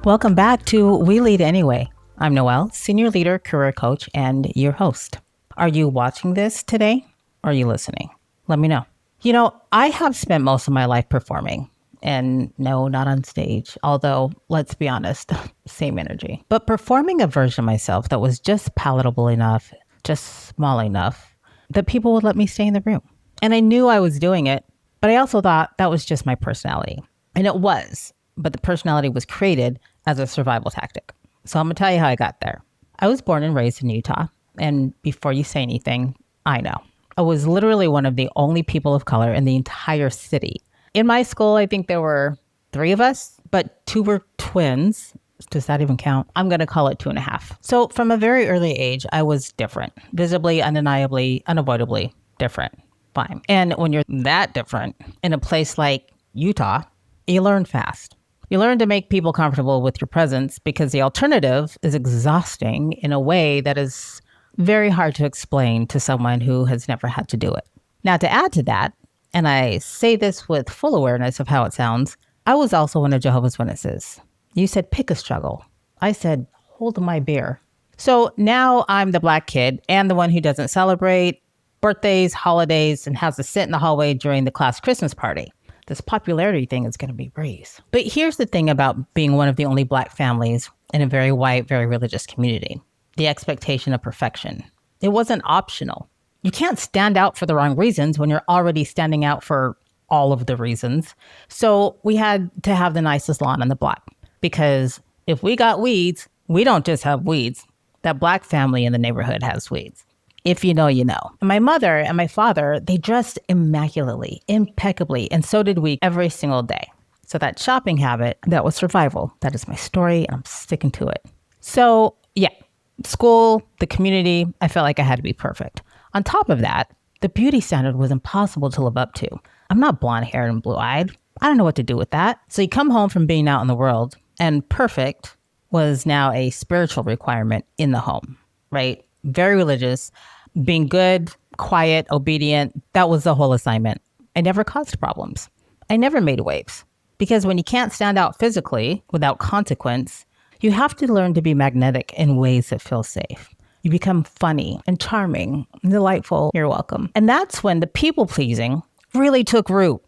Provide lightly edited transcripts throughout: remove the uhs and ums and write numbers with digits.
Welcome back to We Lead Anyway. I'm Noelle, Senior Leader, Career Coach, and your host. Are you watching this today? Or are you listening? Let me know. I have spent most of my life performing. And no, not on stage. Although, let's be honest, same energy. But performing a version of myself that was just palatable enough, just small enough, that people would let me stay in the room. And I knew I was doing it, but I also thought that was just my personality. And it was, but the personality was created as a survival tactic. So I'm going to tell you how I got there. I was born and raised in Utah. And before you say anything, I know. I was literally one of the only people of color in the entire city. In my school, I think there were 3 of us, but 2 were twins. Does that even count? I'm going to call it 2.5. So from a very early age, I was different, visibly, undeniably, unavoidably different. Fine. And when you're that different in a place like Utah, you learn fast. You learn to make people comfortable with your presence because the alternative is exhausting in a way that is very hard to explain to someone who has never had to do it. Now, to add to that, and I say this with full awareness of how it sounds, I was also one of Jehovah's Witnesses. You said pick a struggle. I said hold my beer. So now I'm the Black kid and the one who doesn't celebrate birthdays, holidays, and has to sit in the hallway during the class Christmas party. This popularity thing is going to be breeze. But here's the thing about being one of the only Black families in a very white, very religious community. The expectation of perfection. It wasn't optional. You can't stand out for the wrong reasons when you're already standing out for all of the reasons. So we had to have the nicest lawn on the block because if we got weeds, we don't just have weeds. That Black family in the neighborhood has weeds. If you know, you know. And my mother and my father, they dressed immaculately, impeccably, and so did we every single day. So that shopping habit, that was survival. That is my story, and I'm sticking to it. So yeah, school, the community, I felt like I had to be perfect. On top of that, the beauty standard was impossible to live up to. I'm not blonde-haired and blue-eyed. I don't know what to do with that. So you come home from being out in the world, and perfect was now a spiritual requirement in the home, right? Very religious, being good, quiet, obedient. That was the whole assignment. I never caused problems. I never made waves. Because when you can't stand out physically without consequence, you have to learn to be magnetic in ways that feel safe. You become funny and charming and delightful. You're welcome. And that's when the people pleasing really took root.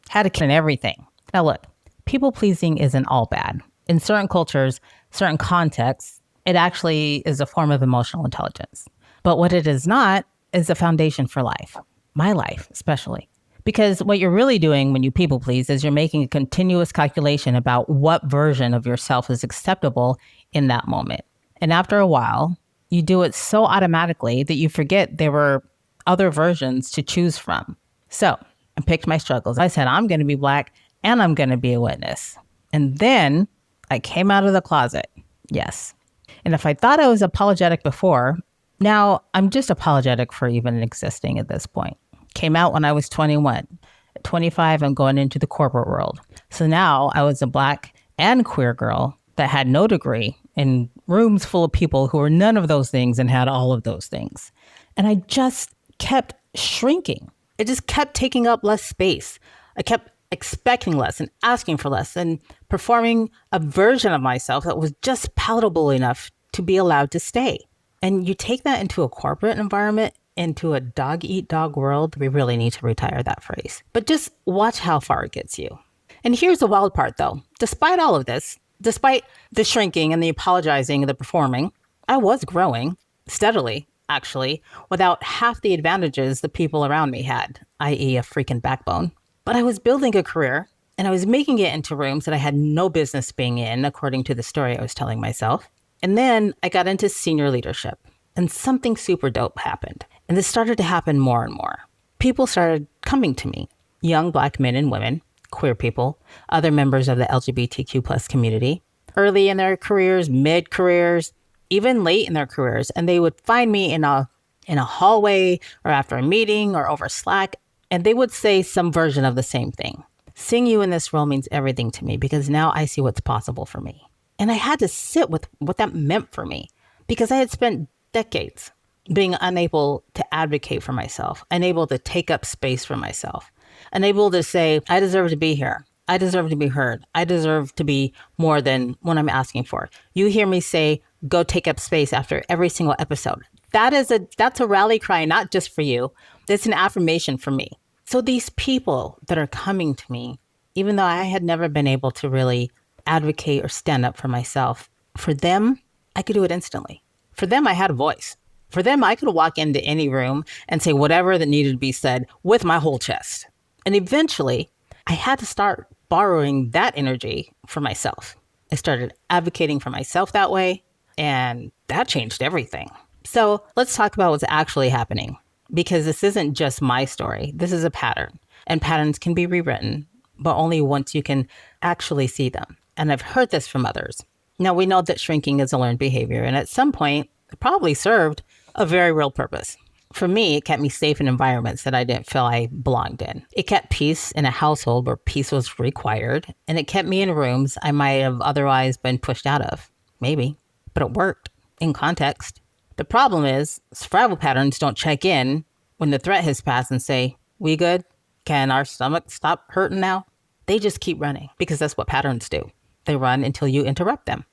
Had to kill everything. Now look, people pleasing isn't all bad. In certain cultures, certain contexts, it actually is a form of emotional intelligence. But what it is not is a foundation for life. My life, especially. Because what you're really doing when you people please is you're making a continuous calculation about what version of yourself is acceptable in that moment. And after a while, you do it so automatically that you forget there were other versions to choose from. So I picked my struggles. I said, I'm going to be Black and I'm going to be a witness. And then I came out of the closet. Yes. And if I thought I was apologetic before, now I'm just apologetic for even existing at this point. Came out when I was 21. At 25, I'm going into the corporate world. So now I was a Black and queer girl that had no degree in rooms full of people who were none of those things and had all of those things. And I just kept shrinking. It just kept taking up less space. I kept expecting less and asking for less and performing a version of myself that was just palatable enough to be allowed to stay. And you take that into a corporate environment, into a dog-eat-dog world, we really need to retire that phrase. But just watch how far it gets you. And here's the wild part, though. Despite all of this, despite the shrinking and the apologizing and the performing, I was growing steadily, actually, without half the advantages the people around me had, i.e. a freaking backbone. But I was building a career, and I was making it into rooms that I had no business being in, according to the story I was telling myself. And then I got into senior leadership, and something super dope happened. And this started to happen more and more. People started coming to me, young Black men and women, queer people, other members of the LGBTQ plus community, early in their careers, mid-careers, even late in their careers. And they would find me in a hallway or after a meeting or over Slack, and they would say some version of the same thing. Seeing you in this role means everything to me because now I see what's possible for me. And I had to sit with what that meant for me because I had spent decades being unable to advocate for myself, unable to take up space for myself, unable to say, I deserve to be here. I deserve to be heard. I deserve to be more than what I'm asking for. You hear me say, go take up space after every single episode. That's a rally cry, not just for you. It's an affirmation for me. So these people that are coming to me, even though I had never been able to really advocate or stand up for myself, for them, I could do it instantly. For them, I had a voice. For them, I could walk into any room and say whatever that needed to be said with my whole chest. And eventually, I had to start borrowing that energy for myself. I started advocating for myself that way, and that changed everything. So let's talk about what's actually happening, because this isn't just my story. This is a pattern, and patterns can be rewritten, but only once you can actually see them. And I've heard this from others. Now, we know that shrinking is a learned behavior, and at some point, it probably served a very real purpose. For me, it kept me safe in environments that I didn't feel I belonged in. It kept peace in a household where peace was required, and it kept me in rooms I might have otherwise been pushed out of. Maybe, but it worked in context. The problem is, survival patterns don't check in when the threat has passed and say, we good? Can our stomach stop hurting now? They just keep running because that's what patterns do. They run until you interrupt them.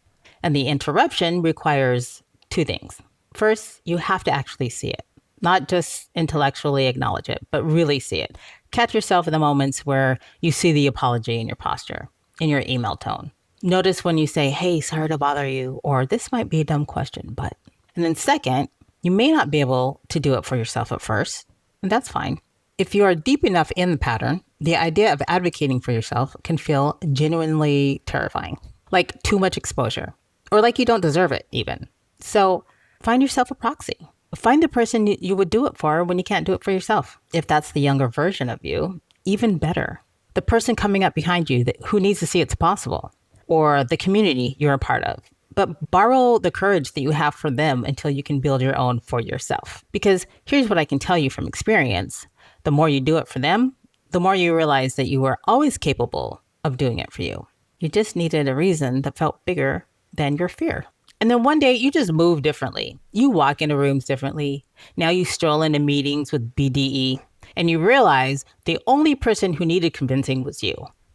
And the interruption requires two things. First, you have to actually see it. Not just intellectually acknowledge it, but really see it. Catch yourself in the moments where you see the apology in your posture, in your email tone. Notice when you say, hey, sorry to bother you, or this might be a dumb question, but. And then second, you may not be able to do it for yourself at first, and that's fine. If you are deep enough in the pattern, the idea of advocating for yourself can feel genuinely terrifying, like too much exposure, or like you don't deserve it even. So find yourself a proxy. Find the person you would do it for when you can't do it for yourself. If that's the younger version of you, even better. The person coming up behind you who needs to see it's possible, or the community you're a part of. But borrow the courage that you have for them until you can build your own for yourself. Because here's what I can tell you from experience. The more you do it for them, the more you realize that you were always capable of doing it for you. You just needed a reason that felt bigger than your fear. And then one day you just move differently. You walk into rooms differently. Now you stroll into meetings with BDE and you realize the only person who needed convincing was you.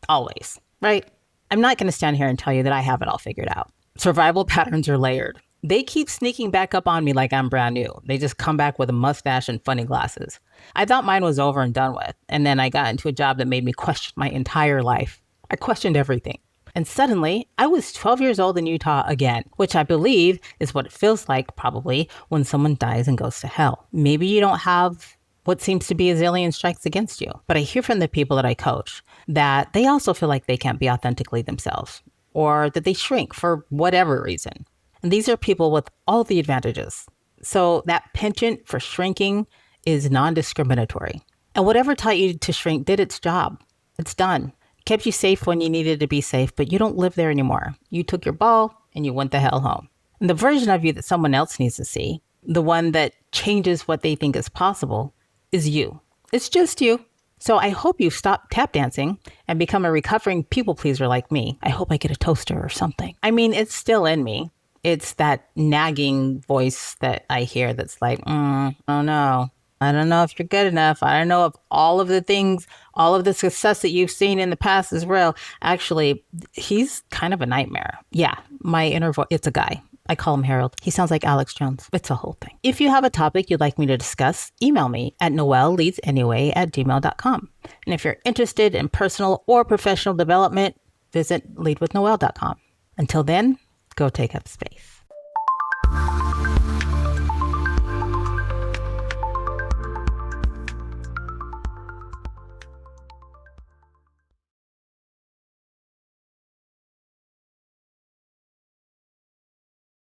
Always, right? I'm not going to stand here and tell you that I have it all figured out. Survival patterns are layered. They keep sneaking back up on me like I'm brand new. They just come back with a mustache and funny glasses. I thought mine was over and done with. And then I got into a job that made me question my entire life. I questioned everything. And suddenly, I was 12 years old in Utah again, which I believe is what it feels like probably when someone dies and goes to hell. Maybe you don't have what seems to be a zillion strikes against you. But I hear from the people that I coach that they also feel like they can't be authentically themselves, or that they shrink for whatever reason. And these are people with all the advantages. So that penchant for shrinking is non-discriminatory. And whatever taught you to shrink did its job. It's done. Kept you safe when you needed to be safe, but you don't live there anymore. You took your ball and you went the hell home. And the version of you that someone else needs to see, the one that changes what they think is possible, is you. It's just you. So I hope you stop tap dancing and become a recovering people pleaser like me. I hope I get a toaster or something. I mean, it's still in me. It's that nagging voice that I hear that's like, oh no. I don't know if you're good enough. I don't know if all of the things, all of the success that you've seen in the past is real. Actually, he's kind of a nightmare. Yeah, my inner voice, it's a guy. I call him Harold. He sounds like Alex Jones. It's a whole thing. If you have a topic you'd like me to discuss, email me at noelleleadsanyway@gmail.com. And if you're interested in personal or professional development, visit leadwithnoelle.com. Until then, go take up space.